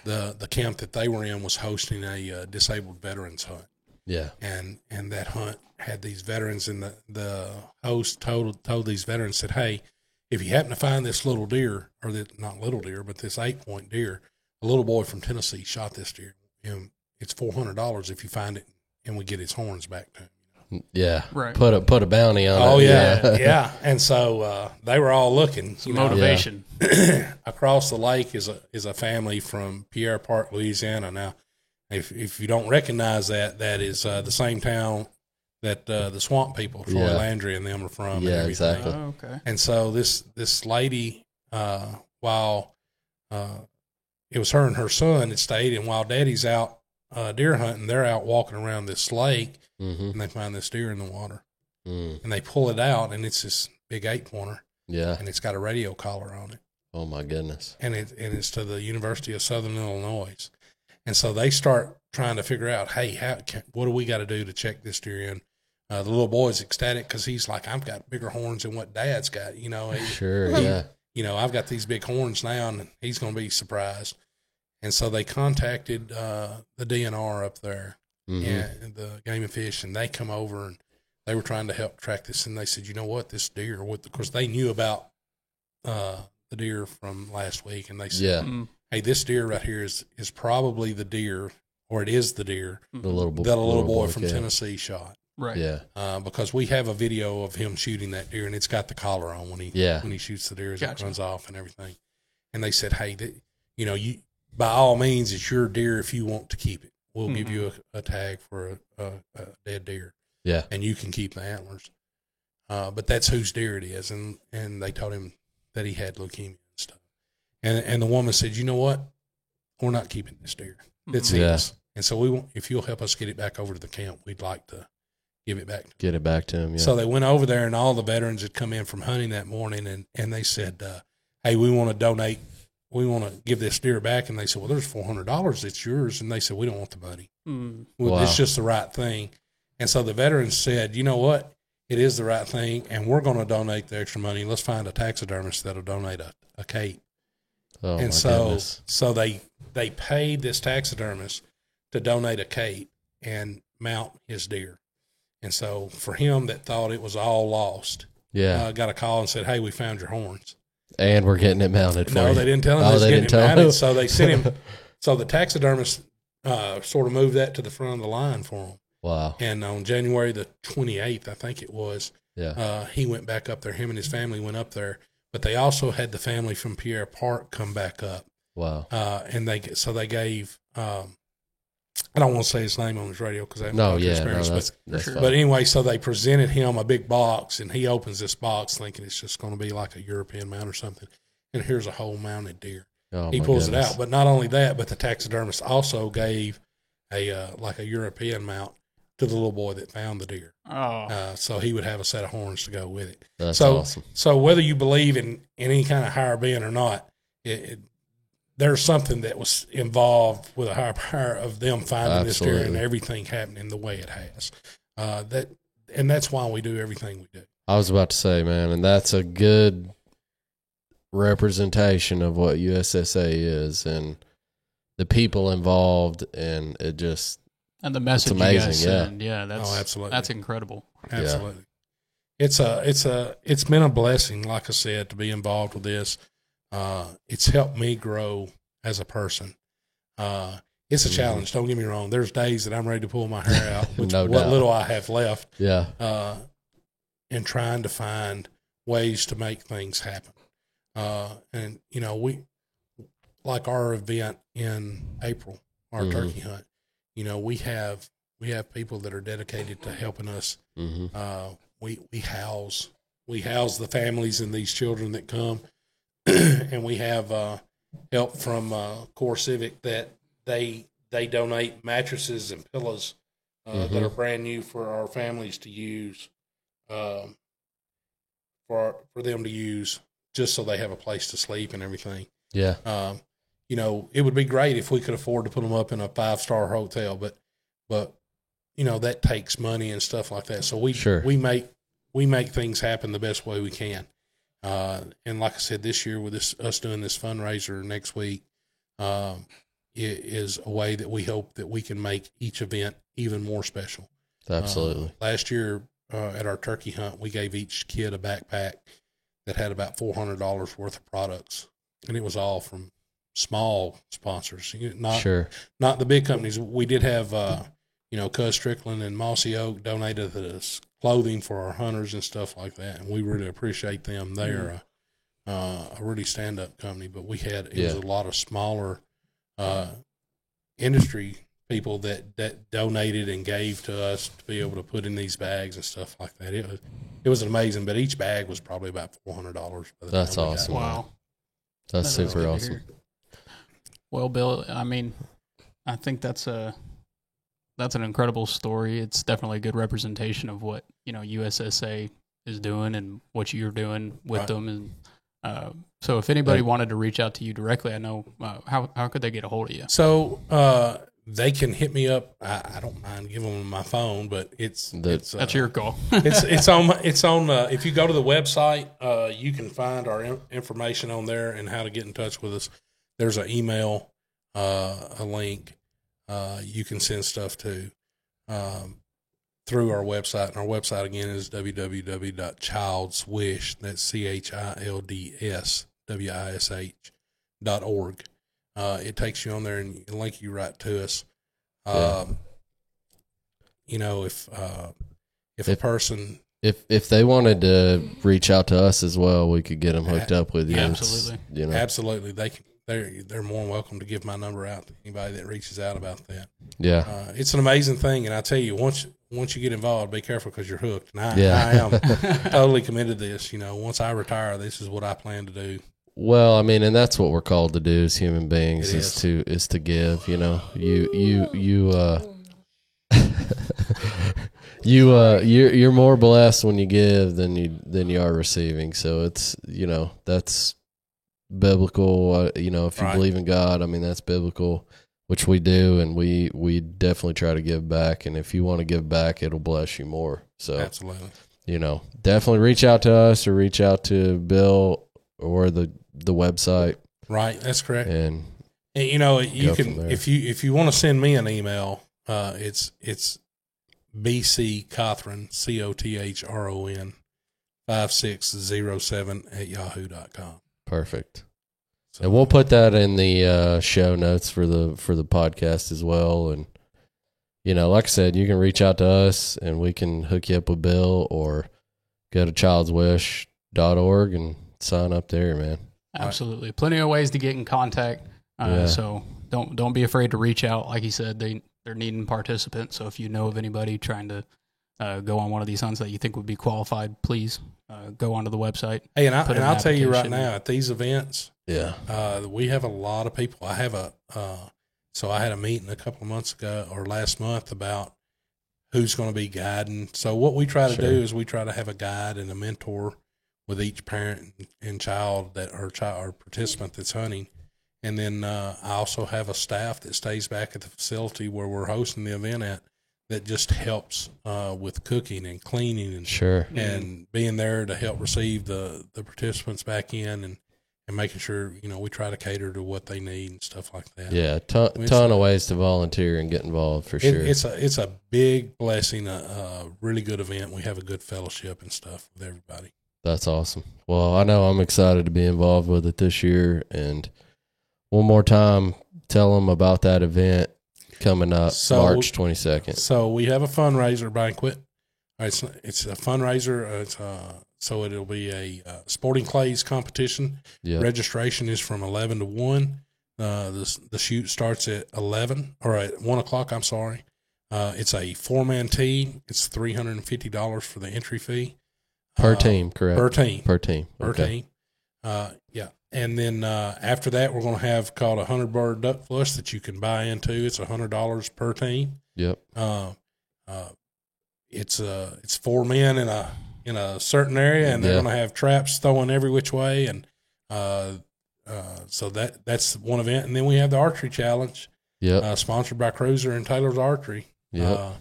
the camp that they were in was hosting a disabled veterans hunt. Yeah. And that hunt had these veterans, and the host told these veterans, said, hey, if you happen to find this little deer, or not little deer, but this 8-point deer, a little boy from Tennessee shot this deer. And it's $400 if you find it and we get his horns back to him. Yeah, right. Put a bounty on it. Oh yeah. And so they were all looking. Some motivation. Across the lake is a family from Pierre Park, Louisiana. Now, if you don't recognize that is the same town that the swamp people, Troy Landry and them are from. Yeah, and everything. exactly. Oh, okay. And so this lady, while it was her and her son that stayed, and while Daddy's out deer hunting, they're out walking around this lake. Mm-hmm. And they find this deer in the water, and they pull it out, and it's this big 8-pointer, and it's got a radio collar on it. Oh my goodness! And it's to the University of Southern Illinois, and so they start trying to figure out, hey, what do we got to do to check this deer in? The little boy's ecstatic because he's like, I've got bigger horns than what Dad's got, Sure, yeah. I've got these big horns now, and he's going to be surprised. And so they contacted the DNR up there. And the Game and Fish, and they come over, and they were trying to help track this, and they said, you know what, this deer, of course they knew about the deer from last week, and they said, hey, this deer right here is probably the deer, or it is the deer the little boy from Tennessee shot. Right. Yeah. Because we have a video of him shooting that deer, and it's got the collar on when he shoots the deer as it runs off and everything. And they said, hey, you by all means, it's your deer if you want to keep it. We'll give you a tag for a dead deer. Yeah. And you can keep the antlers. But that's whose deer it is. And they told him that he had leukemia and stuff. And the woman said, you know what? We're not keeping this deer. It's his. And so if you'll help us get it back over to the camp, we'd like to give it back. Get it back to him, yeah. So they went over there, and all the veterans had come in from hunting that morning, and they said, hey, we want to donate. We want to give this deer back. And they said, well, there's $400. It's yours. And they said, we don't want the money. Well, it's just the right thing. And so the veterans said, you know what? It is the right thing, and we're going to donate the extra money. Let's find a taxidermist that'll donate a cape. Oh, and my goodness. So goodness. they paid this taxidermist to donate a cape and mount his deer. And so for him that thought it was all lost, got a call and said, hey, we found your horns. And we're getting it mounted for you. No, they didn't tell him. Oh, they didn't tell him. So they sent him. So the taxidermist sort of moved that to the front of the line for him. Wow. And on January the 28th, I think it was, he went back up there. Him and his family went up there. But they also had the family from Pierre Park come back up. Wow. And they gave, I don't want to say his name on his radio because I have that's fine. But anyway, so they presented him a big box, and he opens this box thinking it's just going to be like a European mount or something. And here's a whole mounted deer. Oh, he pulls it out. But not only that, but the taxidermist also gave a European mount to the little boy that found the deer. Oh. So he would have a set of horns to go with it. That's awesome. So whether you believe in any kind of higher being or not, there's something that was involved with a higher power of them finding this deer and everything happening the way it has. And that's why we do everything we do. I was about to say, man, and that's a good representation of what USSA is and the people involved, and it just and the message it's amazing, you guys send. That's absolutely, that's incredible. Absolutely, it's been a blessing, like I said, to be involved with this. It's helped me grow as a person. It's a challenge. Don't get me wrong. There's days that I'm ready to pull my hair out with what little I have left. Yeah. And trying to find ways to make things happen. And we, like our event in April, our turkey hunt, we have people that are dedicated to helping us. We house the families and these children that come. And we have help from Core Civic that they donate mattresses and pillows that are brand new for our families to use, for them to use, just so they have a place to sleep and everything. Yeah. It would be great if we could afford to put them up in a 5-star hotel, but that takes money and stuff like that. So we make things happen the best way we can. And like I said, this year with us doing this fundraiser next week, it is a way that we hope that we can make each event even more special. Absolutely. Last year at our turkey hunt, we gave each kid a backpack that had about $400 worth of products, and it was all from small sponsors, not the big companies. We did have, Cuz Strickland and Mossy Oak donated us clothing for our hunters and stuff like that, and we really appreciate them. They're a really stand-up company, but it was a lot of smaller industry people that donated and gave to us to be able to put in these bags and stuff like that. It was amazing, but each bag was probably about $400. That's awesome. Wow. That's super awesome. Well, Bill, I mean, I think that's an incredible story. It's definitely a good representation of what, USSA is doing and what you're doing with them. And so if anybody wanted to reach out to you directly, I know, how could they get a hold of you? So they can hit me up. I don't mind giving them my phone, but that's your call. it's on. If you go to the website, you can find our information on there and how to get in touch with us. There's an email, a link. You can send stuff to through our website. And our website again is www.childswish. That's CHILDSWISH.org. It takes you on there and link you right to us. If a person, if they wanted to reach out to us as well, we could get them hooked up with you. Absolutely, absolutely. They're more than welcome to give my number out to anybody that reaches out about that. Yeah, it's an amazing thing, and I tell you, once you get involved, be careful because you're hooked. And I am totally committed to this. Once I retire, this is what I plan to do. Well, I mean, and that's what we're called to do as human beings is to give. You're more blessed when you give than you are receiving. So it's that's biblical. If you believe in God, I mean that's biblical, which we do, and we definitely try to give back. And if you want to give back, it'll bless you more. So absolutely, definitely reach out to us or reach out to Bill or the website. Right, that's correct. And you can if you want to send me an email, it's BC Cothron COTHRON 5607 Perfect. So, and we'll put that in the show notes for the podcast as well. And like I said, you can reach out to us and we can hook you up with Bill, or go to childswish.org and sign up there, man. Absolutely. Plenty of ways to get in contact. So don't be afraid to reach out. Like you said, they're needing participants. So if you know of anybody trying to go on one of these hunts that you think would be qualified, please go onto the website. Hey, and I'll tell you right now, at these events, we have a lot of people. I have so I had a meeting a couple of months ago or last month about who's going to be guiding. So what we try to do is we try to have a guide and a mentor with each parent and child or participant that's hunting. And then I also have a staff that stays back at the facility where we're hosting the event at that just helps with cooking and cleaning and being there to help receive the participants back in and making sure, we try to cater to what they need and stuff like that. Yeah, ton of ways to volunteer and get involved for sure. It's a big blessing, a really good event. We have a good fellowship and stuff with everybody. That's awesome. Well, I know I'm excited to be involved with it this year. And one more time, tell them about that event coming up March 22nd. So we have a fundraiser banquet. It's a fundraiser. So it'll be a sporting clays competition. Yep. Registration is from 11 to 1. The shoot starts at 11 or at 1 o'clock. I'm sorry. It's a 4-man team. It's $350 for the entry fee. Per team, correct? Per team. Per team. Yeah. And then after that, we're going to have called a 100-bird duck flush that you can buy into. It's $100 per team. Yep. It's 4 men in a certain area, and they're going to have traps throwing every which way, and so that's one event. And then we have the archery challenge. Yep. Sponsored by Cruiser and Taylor's Archery. Yep.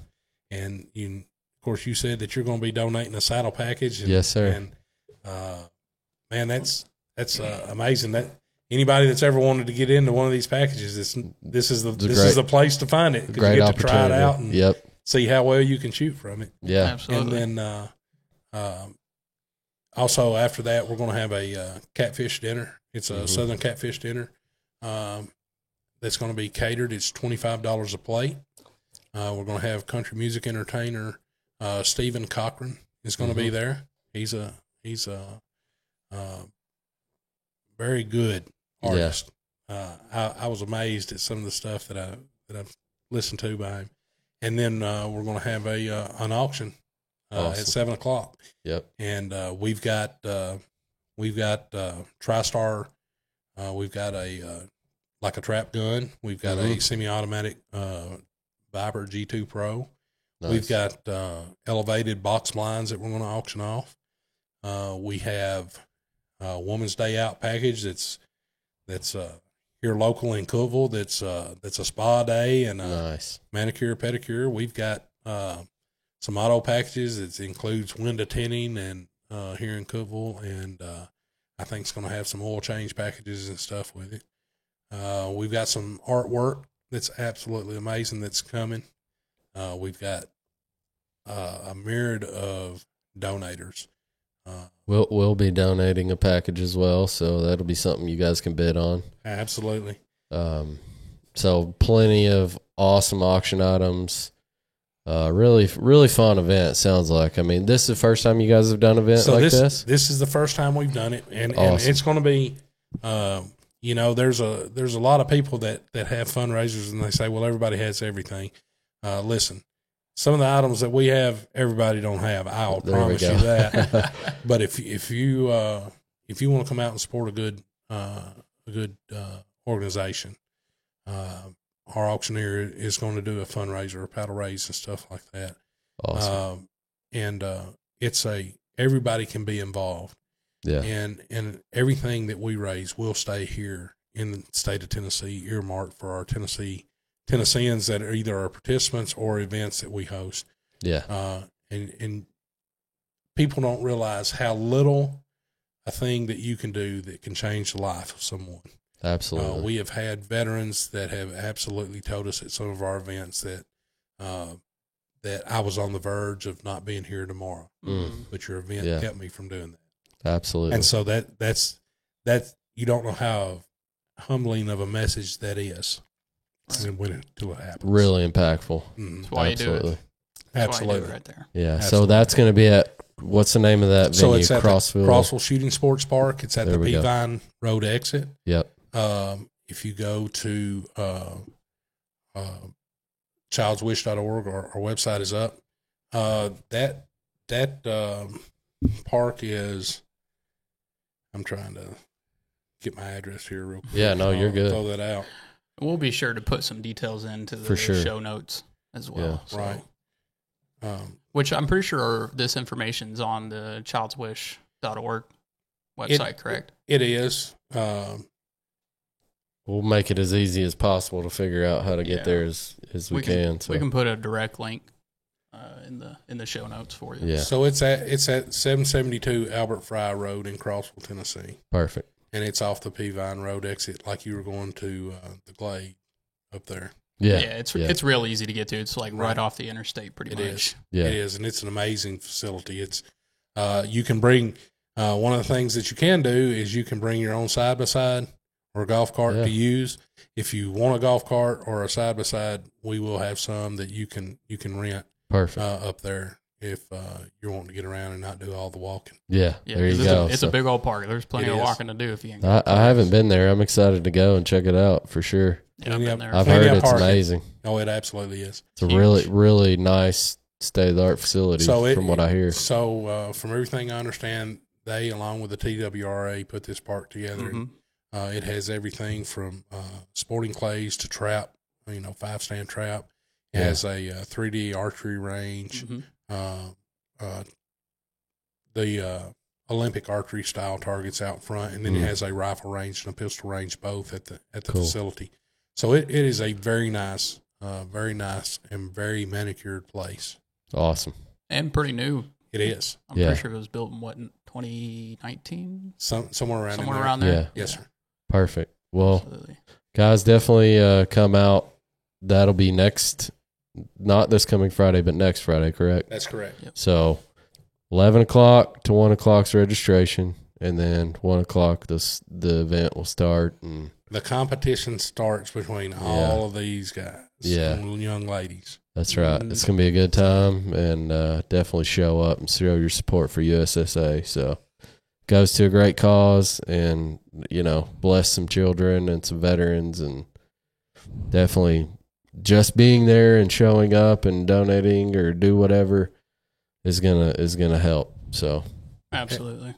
And of course, you said that you're going to be donating a saddle package. Yes, sir. And man, that's amazing. That anybody that's ever wanted to get into one of these packages, this is the place to find it, because you get to try it out and see how well you can shoot from it. Yeah, absolutely. And then also after that, we're going to have a catfish dinner. It's a Southern catfish dinner that's going to be catered. It's $25 a plate. We're going to have country music entertainer Stephen Cochran is going to be there. He's a very good artist. I was amazed at some of the stuff that I've listened to by him. And then we're going to have an auction at 7:00. Yep. And we've got TriStar. We've got a trap gun. We've got a semi-automatic Viper G2 Pro. Nice. We've got elevated box blinds that we're going to auction off. We have a Woman's Day Out package that's here local in Cookeville. That's a spa day and nice manicure pedicure. We've got some auto packages. It includes window tinting and here in Cookeville, and I think it's going to have some oil change packages and stuff with it. We've got some artwork that's absolutely amazing that's coming. We've got a myriad of donators. We'll be donating a package as well, so that'll be something you guys can bid on. Absolutely. So plenty of awesome auction items. Really, really fun event. Sounds like. I mean, this is the first time you guys have done an event like this. This is the first time we've done it, and it's going to be. There's a lot of people that have fundraisers, and they say, well, everybody has everything. Listen, some of the items that we have, everybody don't have. I'll promise you that. But if you want to come out and support a good organization, our auctioneer is going to do a fundraiser, a paddle raise, and stuff like that. Awesome. Everybody can be involved. Yeah. And everything that we raise will stay here in the state of Tennessee, earmarked for our Tennesseans that are either our participants or events that we host. Yeah. And people don't realize how little a thing that you can do that can change the life of someone. Absolutely. We have had veterans that have absolutely told us at some of our events that I was on the verge of not being here tomorrow, but your event kept me from doing that. Absolutely. And so that's you don't know how humbling of a message that is until it happens. Really impactful. That's why Absolutely. you do it. Absolutely. Right there. Yeah. Absolutely. So that's going to be at, what's the name of that venue? So it's at Crossville. Crossville Shooting Sports Park. It's at the Peavine Road exit. Yep. If you go to childswish.org, our website is up. That park is, I'm trying to get my address here real quick. Yeah, no, you're good. Throw that out. We'll be sure to put some details into the show notes as well. Yeah. Right. Which I'm pretty sure this information's on the childswish.org website, correct? It is. We'll make it as easy as possible to figure out how to get there as we can. So we can put a direct link in the show notes for you. Yeah. So it's at 772 Albert Fry Road in Crossville, Tennessee. Perfect. And it's off the Peavine Road exit, like you were going to the Glade up there. Yeah. It's real easy to get to. It's like right off the interstate, pretty much. It is. Yeah. It is, and it's an amazing facility. It's you can bring one of the things that you can do is you can bring your own side by side or a golf cart to use. If you want a golf cart or a side by side, we will have some that you can rent. Perfect. Up there if you're wanting to get around and not do all the walking. Yeah, there you go. It's a big old park. There's plenty of walking to do if you can. I haven't been there. I'm excited to go and check it out for sure. Yeah, I've been there. I've heard it's amazing. Oh, it absolutely is. It's a really, really nice state-of-the-art facility from what I hear. So from everything I understand, they, along with the TWRA, put this park together. Mm-hmm. It has everything from sporting clays to trap, 5-stand trap. It has a 3D archery range, the Olympic archery style targets out front, and then it has a rifle range and a pistol range both at the facility. So it is a very nice and very manicured place. Awesome. And pretty new. It is. I'm pretty sure it was built in 2019? Somewhere around there. Yes, sir. Perfect. Well, Absolutely. guys, definitely come out. That'll be not this coming Friday, but next Friday, correct? That's correct. Yep. So 11 o'clock to 1 o'clock's registration, and then 1 o'clock the event will start. And the competition starts between all of these guys, and young ladies. That's right. It's going to be a good time, and definitely show up and show your support for USSA. So goes to a great cause, and, bless some children and some veterans, and definitely just being there and showing up and donating or do whatever is gonna help. So absolutely.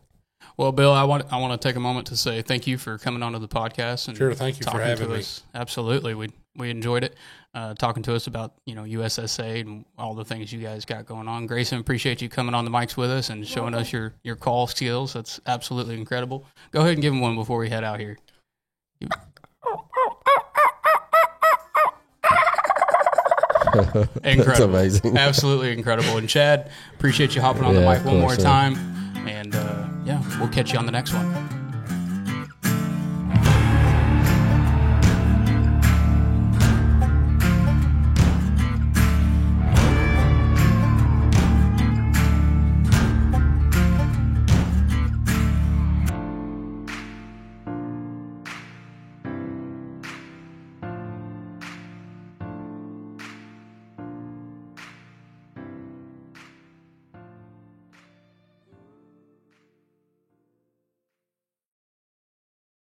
Well, Bill, I want to take a moment to say thank you for coming onto the podcast and sure, thank you for having me. Absolutely, we enjoyed it, talking to us about USSA and all the things you guys got going on. Grayson, appreciate you coming on the mics with us and showing us your call skills. That's absolutely incredible. Go ahead and give him one before we head out here. Incredible. That's amazing. Absolutely incredible. And Chad, appreciate you hopping on the mic one more time. And we'll catch you on the next one.